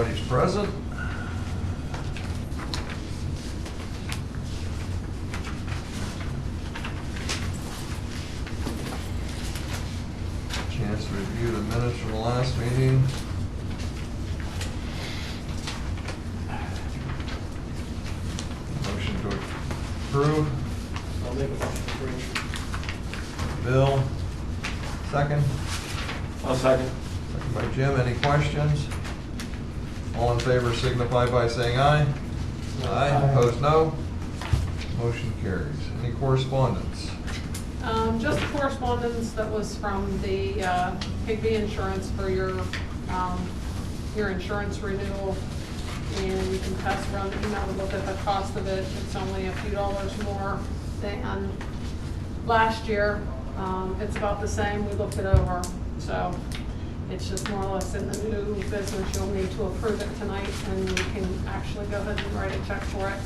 Everybody's present. Chance to review the minutes from the last meeting. Motion to approve. I'll make a motion to approve. Bill, second. I'll second. Second by Jim. Any questions? All in favor signify by saying aye. Aye. Opposed, no. Motion carries. Any correspondence? Just correspondence that was from the Higby Insurance for your insurance renewal. And you can pass around the email to look at the cost of it. It's only a few dollars more than last year. It's about the same. We looked it over. So it's just more or less in the new business. You'll need to approve it tonight, and you can actually go ahead and write a check for it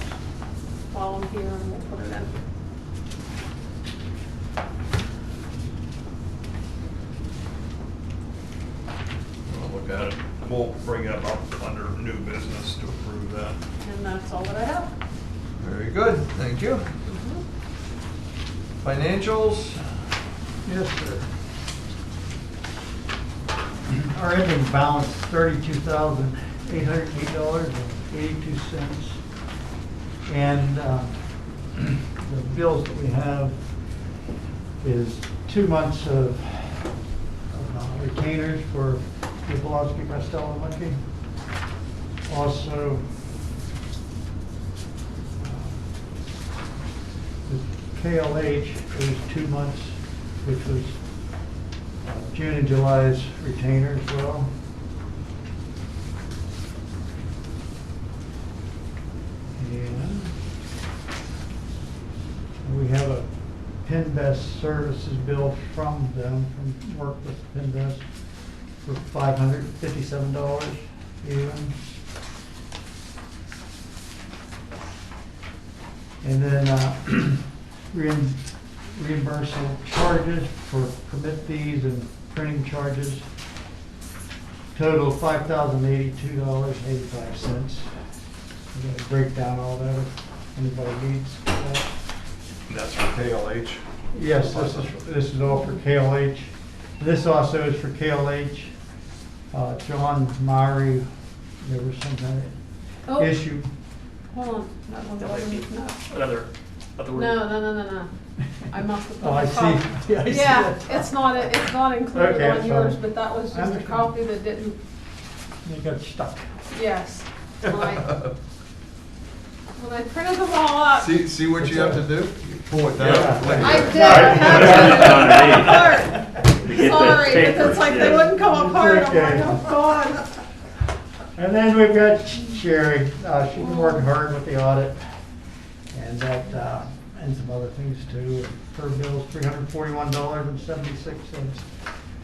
while I'm here, and we'll put it in. We'll look at it. We'll bring it up under new business to approve that. And that's all that I have. Very good. Thank you. Financials? Yes, sir. Our ending balance, $32,808.82. And the bills that we have is 2 months of retainers for Yablowski, Costello, and Lucky. Also, the KLH is 2 months, which was June and July's retainer as well. And we have a Pinbest services bill from them, from work with Pinbest, for $557 even. And then reimbursement charges for permit fees and printing charges. Total $5,082.85. I'm going to break down all that if anybody needs that. That's for KLH. Yes, this is all for KLH. This also is for KLH. John Murray, there was some kind of issue. Hold on. That one That might be wasn't, another word. no. I must have put Oh, I a see. copy. Yeah, I see Yeah, that. it's not included Okay, on yours, sorry. but that was just a Understand. copy that didn't, You got stuck. yes. When I printed them all up. See what you have to do? You pull it down. Yeah. I did, I had to. Sorry, but it's like they wouldn't come apart. I'm like, oh God. And then we've got Sherry. She's been working hard with the audit and that, and some other things too. Her bill's $341.76.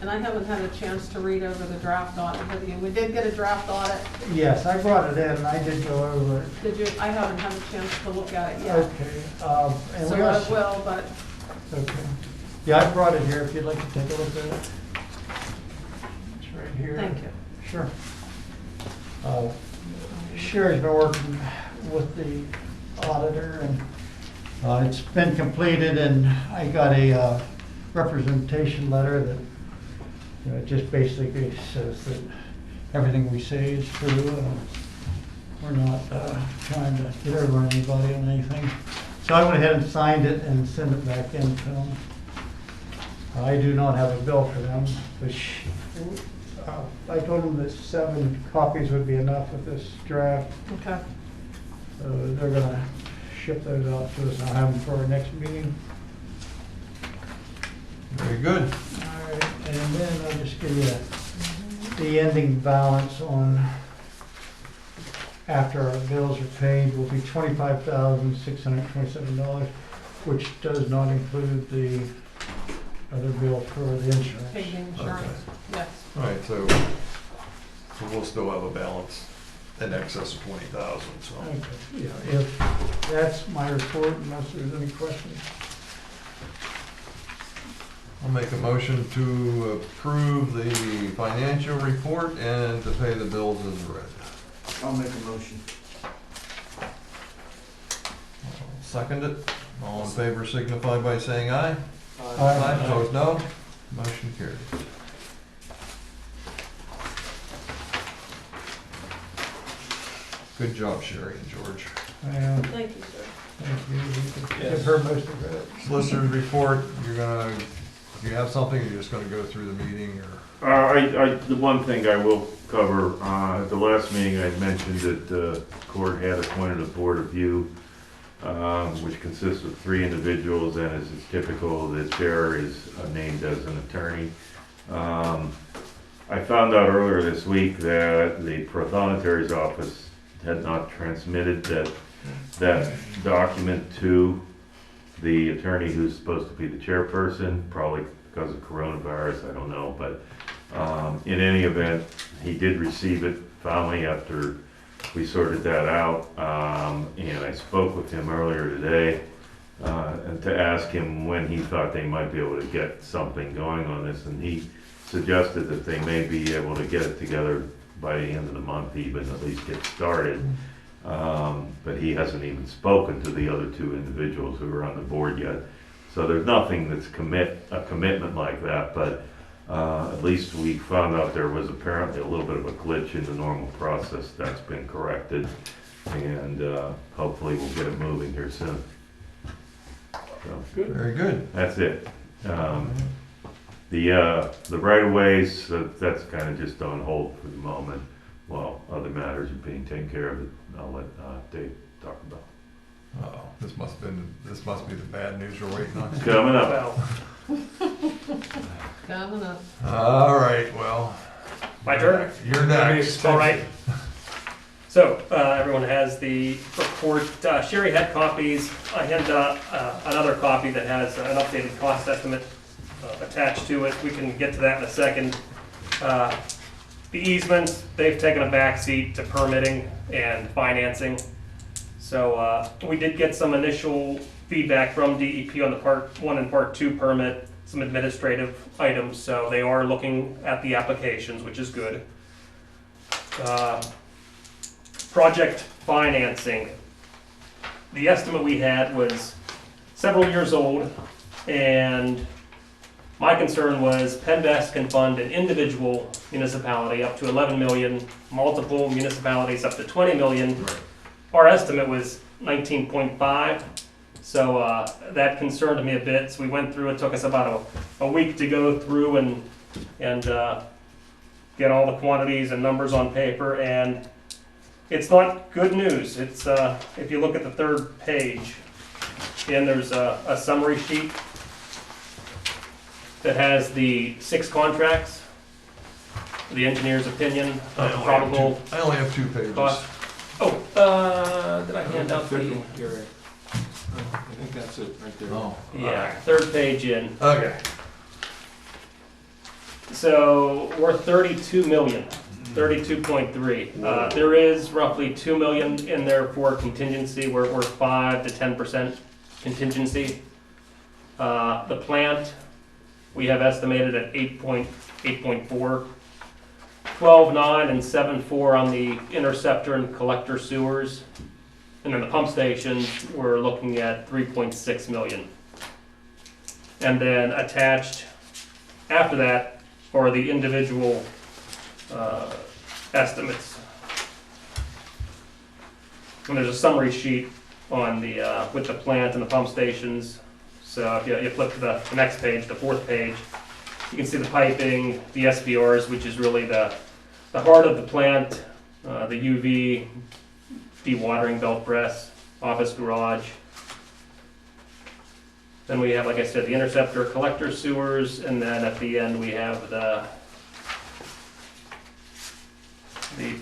And I haven't had a chance to read over the draft audit with you. We did get a draft audit. Yes, I brought it in and I did go over it. Did you? I haven't had a chance to look at it yet. Okay. And So we I also, will, but okay. Yeah, I brought it here if you'd like to take a look at it. It's right here. thank you. Sure. Sherry's been working with the auditor and it's been completed and I got a representation letter that just basically says that everything we say is true. We're not trying to get over on anybody on anything. So I went ahead and signed it and sent it back in to them. I do not have a bill for them, but I told them that 7 copies would be enough of this draft. Okay. They're gonna ship those out to us. I'll have them for our next meeting. Very good. All right, and then I'll just give you the ending balance on, after our bills are paid, will be $25,627, which does not include the other bill for the insurance. Paying insurance, yes. All right, so we'll still have a balance in excess of 20,000, so. Okay, yeah, if that's my report, unless there's any questions. I'll make a motion to approve the financial report and to pay the bills as read. I'll make a motion. Second it. All in favor signify by saying aye. Aye. Opposed, no. Motion carries. Good job, Sherry and George. Thank you, sir. Thank you. You can give her most of it. Solicitor's report, do you have something, or you're just gonna go through the meeting, or? The one thing I will cover, at the last meeting, I mentioned that the court had appointed a board of view, which consists of 3 individuals, and as is typical, the chair is named as an attorney. I found out earlier this week that the prothonotary office had not transmitted that document to the attorney who's supposed to be the chairperson, probably because of coronavirus, I don't know, but in any event, he did receive it finally after we sorted that out, and I spoke with him earlier today and to ask him when he thought they might be able to get something going on this, and he suggested that they may be able to get it together by the end of the month, even at least get started. But he hasn't even spoken to the other 2 individuals who are on the board yet. So there's nothing that's a commitment like that, but at least we found out there was apparently a little bit of a glitch in the normal process. That's been corrected, and hopefully we'll get it moving here soon. So, Very good. that's it. The right-of-ways, that's kind of just on hold for the moment, while other matters are being taken care of. I'll let Dave talk about. Uh-oh, this must be the bad news we're waiting on. Coming up. Well, Coming up. All right, well. my turn? You're next. All right. So, everyone has the report. Sherry had copies. I handed out another copy that has an updated cost estimate attached to it. We can get to that in a second. The easements, they've taken a backseat to permitting and financing. So we did get some initial feedback from DEP on the Part 1 and Part 2 permit, some administrative items, so they are looking at the applications, which is good. Project financing. The estimate we had was several years old, and my concern was Penvest can fund an individual municipality up to 11 million, multiple municipalities up to 20 million. Right. Our estimate was 19.5, so that concerned me a bit. So we went through, it took us about a week to go through and get all the quantities and numbers on paper, and it's not good news. It's if you look at the 3rd page, and there's a summary sheet that has the 6 contracts, the engineer's opinion, probable I only have 2 pages. cost. Oh, did I hand out the? You're right. I think that's it right there. Oh. Yeah, 3rd page in. Okay. So we're 32 million, 32.3. There is roughly 2 million in there for contingency. We're 5 to 10% contingency. The plant, we have estimated at 8.4. 12.9 and 7.4 on the interceptor and collector sewers. And then the pump station, we're looking at 3.6 million. And then attached after that are the individual estimates. And there's a summary sheet on the with the plant and the pump stations. So if you flip to the next page, the 4th page, you can see the piping, the SBRs, which is really the heart of the plant, the UV, dewatering belt press, office garage. Then we have, like I said, the interceptor, collector sewers, and then at the end we have the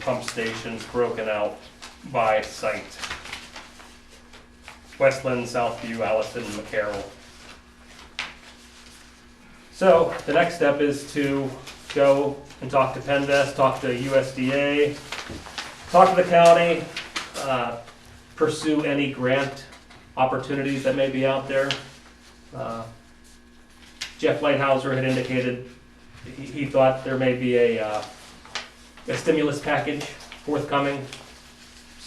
pump stations broken out by site. Westland, Southview, Allison, and McCarroll. So the next step is to go and talk to Penvest, talk to USDA, talk to the county, pursue any grant opportunities that may be out there. Jeff Lighthouser had indicated he thought there may be a stimulus package forthcoming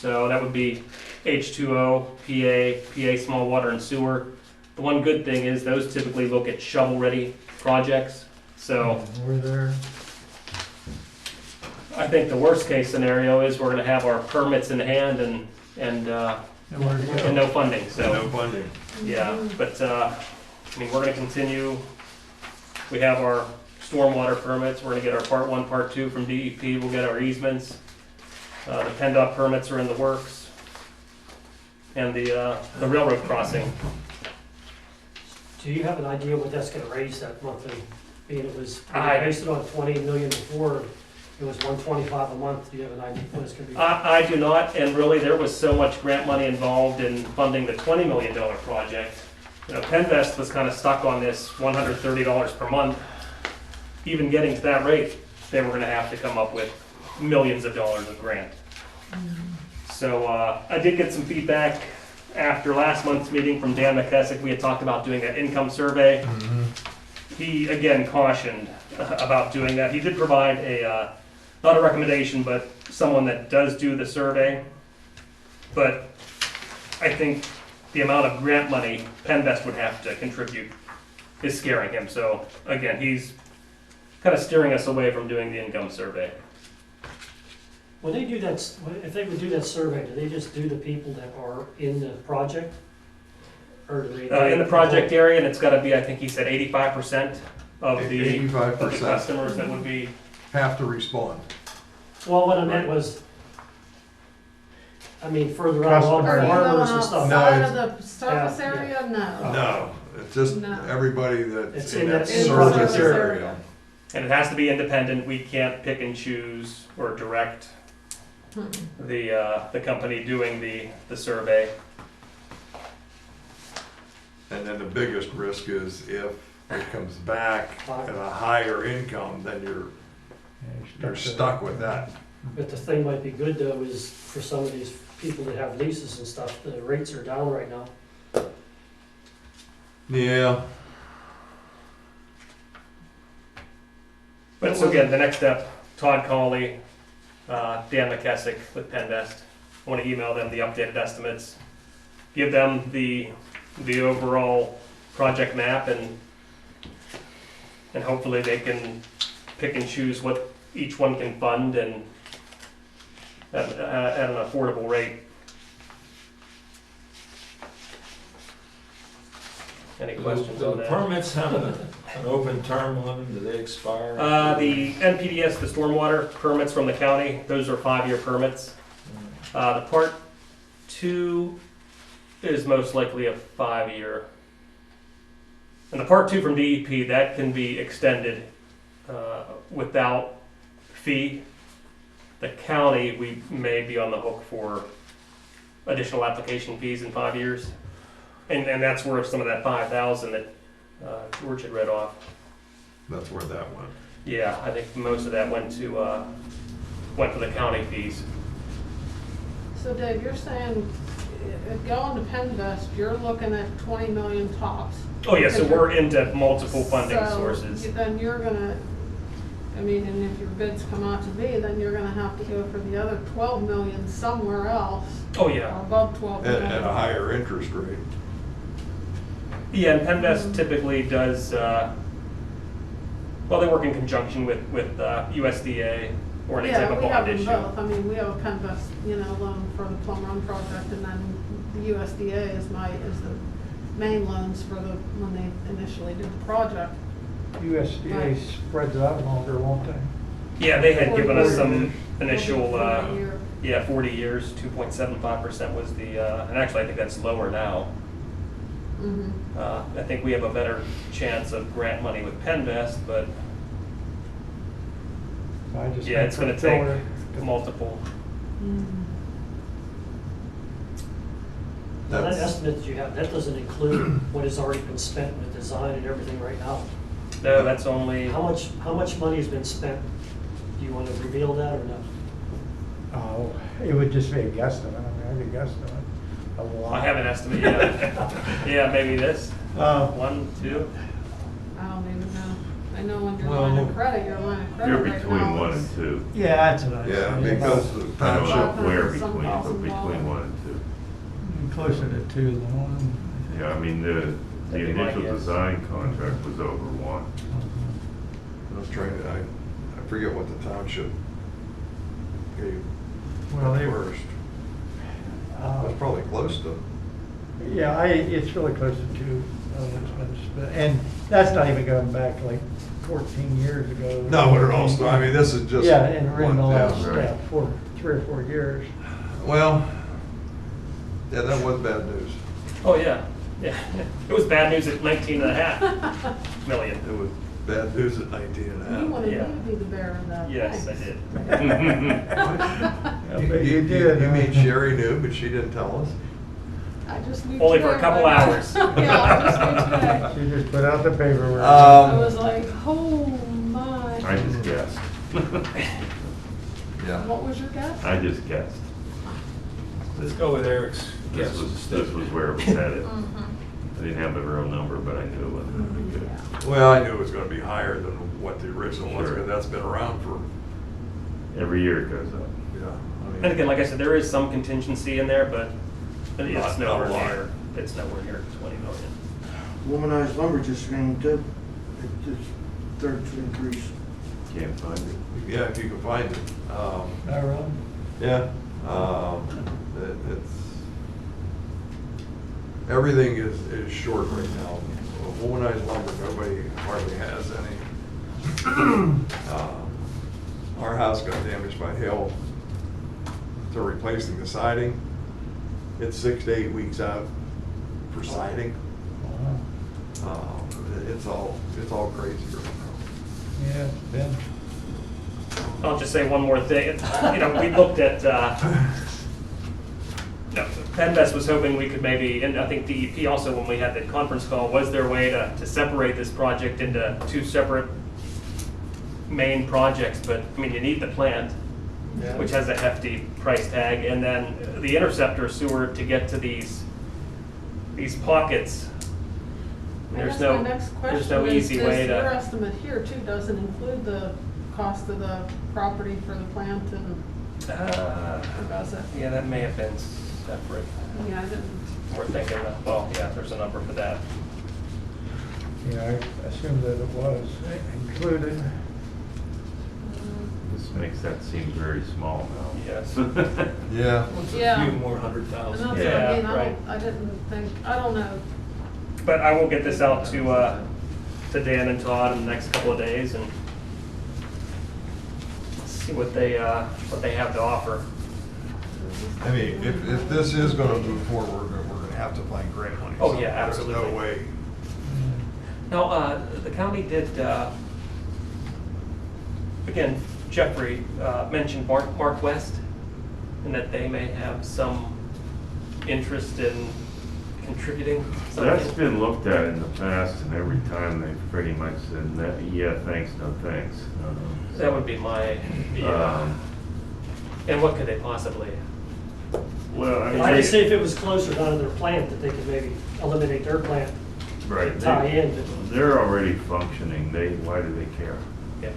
So that would be H2O, PA small water and sewer. The one good thing is those typically look at shovel-ready projects. So We're there. I think the worst case scenario is we're gonna have our permits in hand and And where to go? no funding, so. No funding. Yeah, but, I mean, we're gonna continue. We have our stormwater permits, we're gonna get our part 1, part 2 from DEP, we'll get our easements. The PennDOT permits are in the works. And the railroad crossing. Do you have an idea what that's gonna raise that monthly? Being it was, we I- based it on 20 million before, it was 125 a month. Do you have an idea what it's gonna be? I do not, and really, there was so much grant money involved in funding the $20 million project. You know, Penvest was kind of stuck on this $130 per month. Even getting to that rate, they were gonna have to come up with millions of dollars of grant. So, I did get some feedback after last month's meeting from Dan McKessick. We had talked about doing an income survey. He, again, cautioned about doing that. He did provide not a recommendation, but someone that does do the survey. But I think the amount of grant money Penvest would have to contribute is scaring him. So again, he's kind of steering us away from doing the income survey. When they do that, if they would do that survey, do they just do the people that are in the project? Or do they? In the project area, and it's gotta be, I think he said 85% of the 85% customers that would be. have to respond. Well, what I meant was, I mean, further out along the Are you going harbors and stuff. No, outside it's- of the surface Yeah, area? No. No, it's just No. everybody that's It's in in that that service service area. area. And it has to be independent. We can't pick and choose or direct the company doing the survey. And then the biggest risk is if it comes back at a higher income, then you're stuck with that. But the thing might be good though is for some of these people that have leases and stuff, the rates are down right now. Yeah. But so again, the next step, Todd Cawley, Dan McKessick with Penvest. I want to email them the updated estimates, give them the overall project map, and hopefully they can pick and choose what each one can fund and at an affordable rate. Any questions Do on the that? permits have an open term on them? Do they expire? The NPDS, the stormwater permits from the county, those are 5-year permits. The part 2 is most likely a 5-year. And the part 2 from DEP, that can be extended without fee. The county, we may be on the hook for additional application fees in 5 years. And that's where some of that 5,000 that George had read off. That's where that went. Yeah, I think most of that went for the county fees. So Dave, you're saying, going to Penvest, you're looking at 20 million tops. Oh yeah, so we're into multiple funding So, sources. then you're gonna, I mean, and if your bids come out to be, then you're gonna have to go for the other 12 million somewhere else, Oh or yeah. above 12 million. At a higher interest rate. Yeah, and Penvest typically does, well, they work in conjunction with USDA or any type of Yeah, we have bond them issue. both. I mean, we have a Penvest, loan for the Plum Run project, and then the USDA is the main loans for when they initially did the project. USDA spreads it out longer, won't they? Yeah, they had 40 given us years. some initial, 40 year. 40 years, 2.75% was the, and actually I think that's lower now. Mhm. I think we have a better chance of grant money with Penvest, but I just yeah, it's gonna think take for multiple. Mhm. Now, that That's- estimate that you have, that doesn't include what has already been spent with design and everything right now. No, that's only, How much money has been spent? Do you want to reveal that or not? Oh, it would just be a guesstimate. I mean, I could guesstimate a lot. I have an estimate, yeah. Yeah, maybe this, 1, 2. I don't even know. I know on your Well, line of credit, your line of credit You're right between now one is- and two. Yeah, that's what I Yeah, said. because the I don't township, know where 500 some between, but thousand between dollars. 1 and 2. Closer to two than one. Yeah, I mean, the That'd be my initial guess. design contract was over 1. I was trying to, I forget what the township gave Well, they, first. It was probably close to, yeah, it's really close to two. And that's not even going back like 14 years ago. no, when it all started, I mean, this is just. Yeah, and we're in the one- yeah, last, right. yeah, 3 or 4 years. Well, yeah, that was bad news. Oh, yeah, yeah. It was bad news at 19.5 million. It was bad news at 19 and a half. You wanted me Yeah. to be the bearer of that. Yes, I Thanks. did. I bet you did. You mean Sherry knew, but she didn't tell us? I just knew Only for a today couple when I got- hours. Yeah, I just knew today. She just put out the paperwork. I was like, oh my. I just guessed. Yeah. What was your guess? I just guessed. Let's go with Eric's guess. This was where it was headed. Mhm. I didn't have the real number, but I knew it wasn't gonna be good. Yeah. Well, I knew it was gonna be higher than what the original was, Sure. because that's been around for, Every year it goes up. yeah. I mean- And again, like I said, there is some contingency in there, but it's Not a nowhere lot. near, it's nowhere near 20 million. Womanized lumber just came too. It's third increase. Can't find it. Yeah, if you can find it. Not really? Yeah, it's, everything is short right now. Womanized lumber, nobody hardly has any. Our house got damaged by hail. They're replacing the siding. It's 6 to 8 weeks out for siding. It's all crazy right now. Yeah, it's been. I'll just say one more thing. You know, we looked at, Penvest was hoping we could maybe, and I think DEP also, when we had the conference call, was there a way to separate this project into 2 separate main projects? But, I mean, you need the plant, Yeah. which has a hefty price tag, and then the interceptor sewer to get to these pockets. I There's guess no, my next there's no question is, easy way Your to. estimate here too doesn't include the cost of the property for the plant and, or does it? Yeah, that may have been separate. Yeah, I didn't. We're thinking, well, yeah, there's a number for that. Yeah, I assumed that it was included. This makes that seem very small now. Yes. Yeah. What's a Yeah. few more hundred And thousand? that's what Yeah, I mean, right. I didn't think, I don't know. But I will get this out to Dan and Todd in the next couple of days and see what they have to offer. I mean, if this is gonna move forward, then we're gonna have to find grant money. Oh, yeah, somewhere. There's absolutely. no way. Now, the county did, again, Jeffrey mentioned Mark West, and that they may have some interest in contributing That's something. been looked at in the past, and every time they've pretty much said, yeah, thanks, no thanks. That would be my, and what could they possibly? Well, I mean, I'd say if it was closer down to their plant, that they could maybe eliminate their plant, right, tie in. they're already functioning, why do they care? Yeah.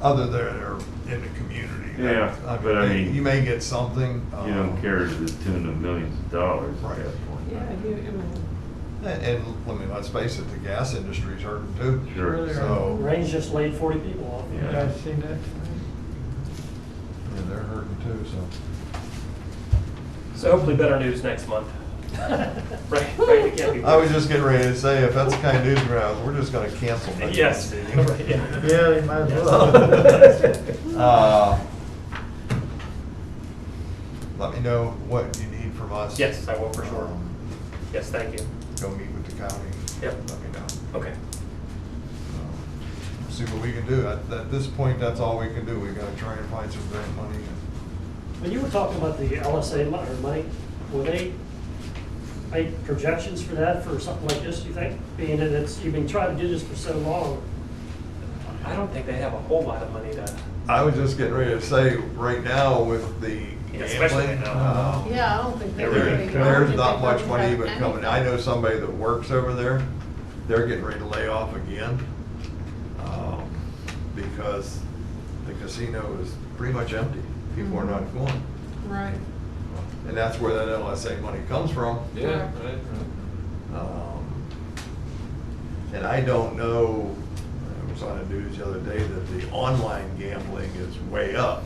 Other than they're in the community. Yeah, but I mean- You may get something. You don't care to the tune of millions of dollars at Right. that point. Yeah, I mean, And, I mean, let's face it, the gas industry's hurting too. Sure. Really? So, Range just laid 40 people off. You Yeah. guys seen that? yeah, they're hurting too, so. So hopefully better news next month. Right, it can't be. I was just getting ready to say, if that's the kind of news we're having, we're just gonna cancel next Yes, month's meeting. right, yeah. Yeah, they might as well. Let me know what you need from us. Yes, I will for sure. Um, Yes, thank you. Go meet with the county. Yep. Let me know. Okay. See what we can do. At this point, that's all we can do. We gotta try and find some grant money. When you were talking about the LSA money, will they make projections for that for something like this, you think? Being that you've been trying to do this for so long. I don't think they have a whole lot of money to, I was just getting ready to say, right now with the Yeah, especially gambling, now. yeah, I don't think they're. there's not much money even coming. I know somebody that works over there, they're getting ready to lay off again. because the casino is pretty much empty. People are not going. Right. And that's where that LSA money comes from. Yeah, right. And I don't know, I was on the news the other day that the online gambling is way up,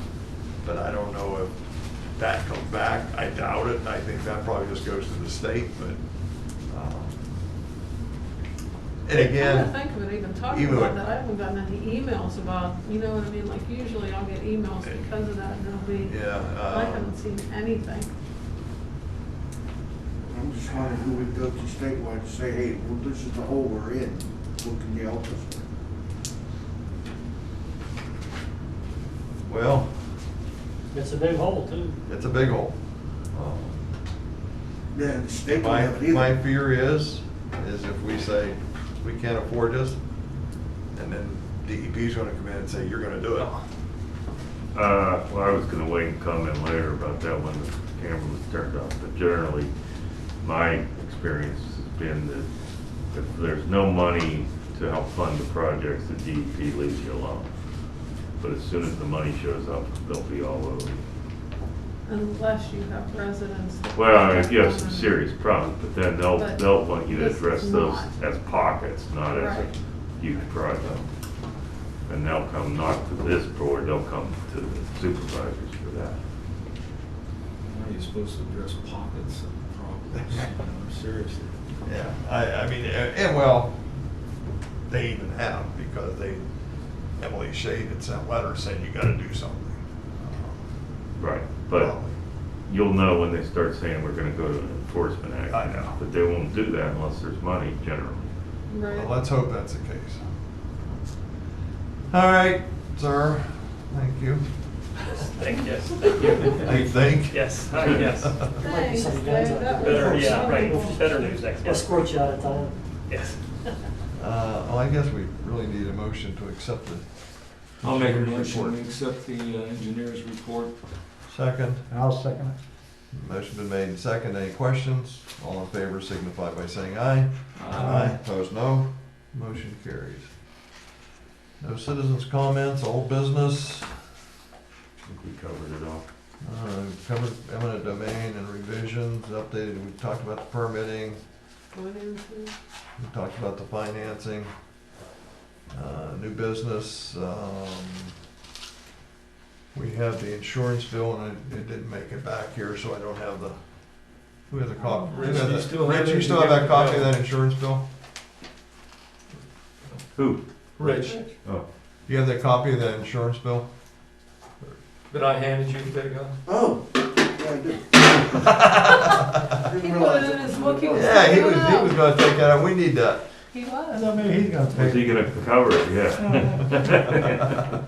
but I don't know if that comes back. I doubt it. I think that probably just goes to the state, but, and I again. think of it, even talking even about with- that, I haven't gotten any emails about, you know what I mean? Like usually I'll get emails because of that and it'll be, Yeah. I haven't seen anything. I'm just wondering who would go to statewide to say, hey, well, this is the hole we're in, what can you help us with? Well, It's a big hole too. it's a big hole. Yeah, the state don't My, have it either. my fear is if we say, we can't afford this, and then DEP's gonna come in and say, you're gonna do it. Well, I was gonna wait and comment later about that when the camera was turned off, but generally, my experience has been that if there's no money to help fund the projects, the DEP leaves you alone. But as soon as the money shows up, they'll be all over you. Unless you have residents. that Well, protect you have them some and- serious problems, but then But they'll want you to this address is those not. as pockets, not as a Right. huge project. And they'll come not to this board, they'll come to the supervisors for that. How are you supposed to address pockets of problems, you know, seriously? Yeah, I mean, and well, they even have, because Emily Shade had sent letters saying you gotta do something. Right, but Well, you'll know when they start saying we're gonna go to an enforcement action. I know. But they won't do that unless there's money generally. Well, Right. let's hope that's the case. All right, sir, thank you. Thank you, thank you. I think. Yes, yes. Thanks, some Dave, guys out that there. was Better, yeah, wonderful. right, better news next month. Escort you out of town. Yes. Well, I guess we really need a motion to accept the. I'll make a engineer's motion, report. we accept the engineer's report. Second, I'll second it. motion been made and second. Any questions? All in favor signify by saying aye. Opposed, no. Motion carries. No citizens' comments, old business. I think we covered it all. Covered eminent domain and revisions, updated, we talked about the permitting, Financing. we talked about the financing. New business, we have the insurance bill, and it didn't make it back here, so I don't have the, who has a copy? Rich, you still have Rich, it? you still have that copy of that insurance bill? Who? Rich, Oh, You have that copy of that insurance bill? that I handed you to take out? Oh, yeah, I do. He Didn't put realize it in it his was book, he was. Yeah, he taking was it out. gonna take that out, we need that. He I was. thought maybe he's gonna is pay. he gonna cover it? Yeah.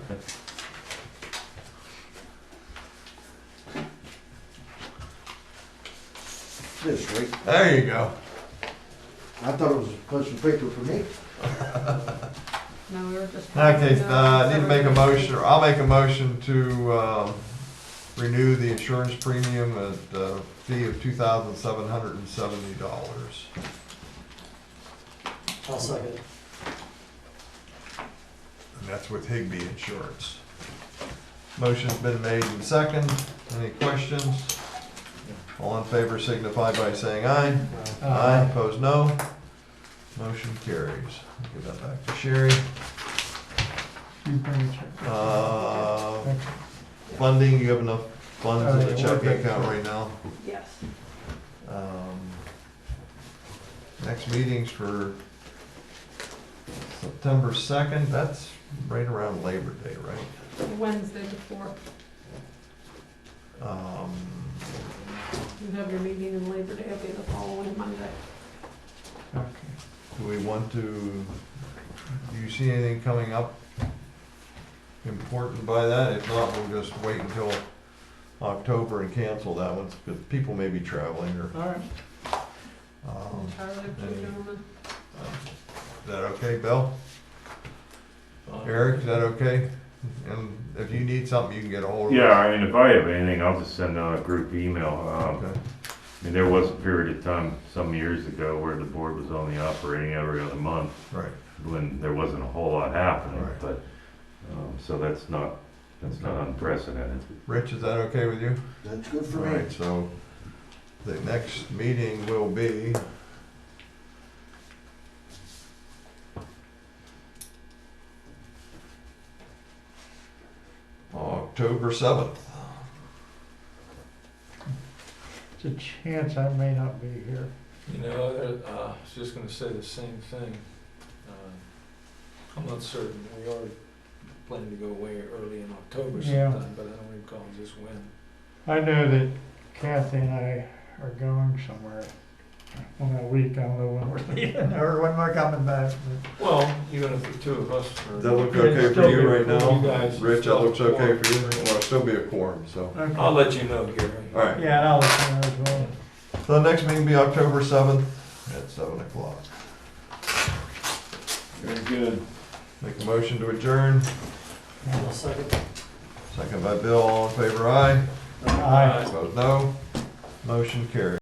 This, right? There you go. I thought it was a bunch of paper for me. No, we were just. Okay, No, need to make a motion, or I'll make a motion to, renew the insurance premium at a fee of $2,770. I'll second it. And that's with Higbee Insurance. Motion's been made and second. Any questions? All in favor signify by saying aye. Aye, opposed no. Motion carries. Give that back to Sherry. You bring it, check. Funding, you have enough funds in the Yeah, we're checking good. account right now? Yes. Next meeting's for September 2nd, that's right around Labor Day, right? Wednesday before. You have your meeting in Labor Day, it'll be the following Monday. Okay. Do we want to, do you see anything coming up important by that? If not, we'll just wait until October and cancel that one, because people may be traveling or. All right. Entirely up to you any- gentlemen. Is that okay, Bill? Eric, is that okay? And if you need something, you can get a hold of us. Yeah, I mean, if I have anything, I'll just send out a group email. Okay. I mean, there was a period of time some years ago where the board was only operating every other month Right. when there wasn't a whole lot happening, Right. but So that's not unprecedented. Rich, is that okay with you? That's good for All me. right, so the next meeting will be October 7th. There's a chance I may not be here. You know, I was just gonna say the same thing. I'm not certain, we are planning to go away early in October Yeah. sometime, but I don't recall just when. I know that Kathy and I are going somewhere in a week. I don't know when we're leaving or when we're coming back. Well, even if the two of us are. Does that look okay for you right now? You guys Rich, that looks okay for you? still- Well, it'll still be a quorum, so. Okay. I'll let you know, Gary. All right. Yeah, and I'll let you know as well. So the next meeting will be October 7th at 7 o'clock. Very good. Make a motion to adjourn. I'll second. Second by Bill. All in favor, aye. Aye. Opposed, no. Motion carried.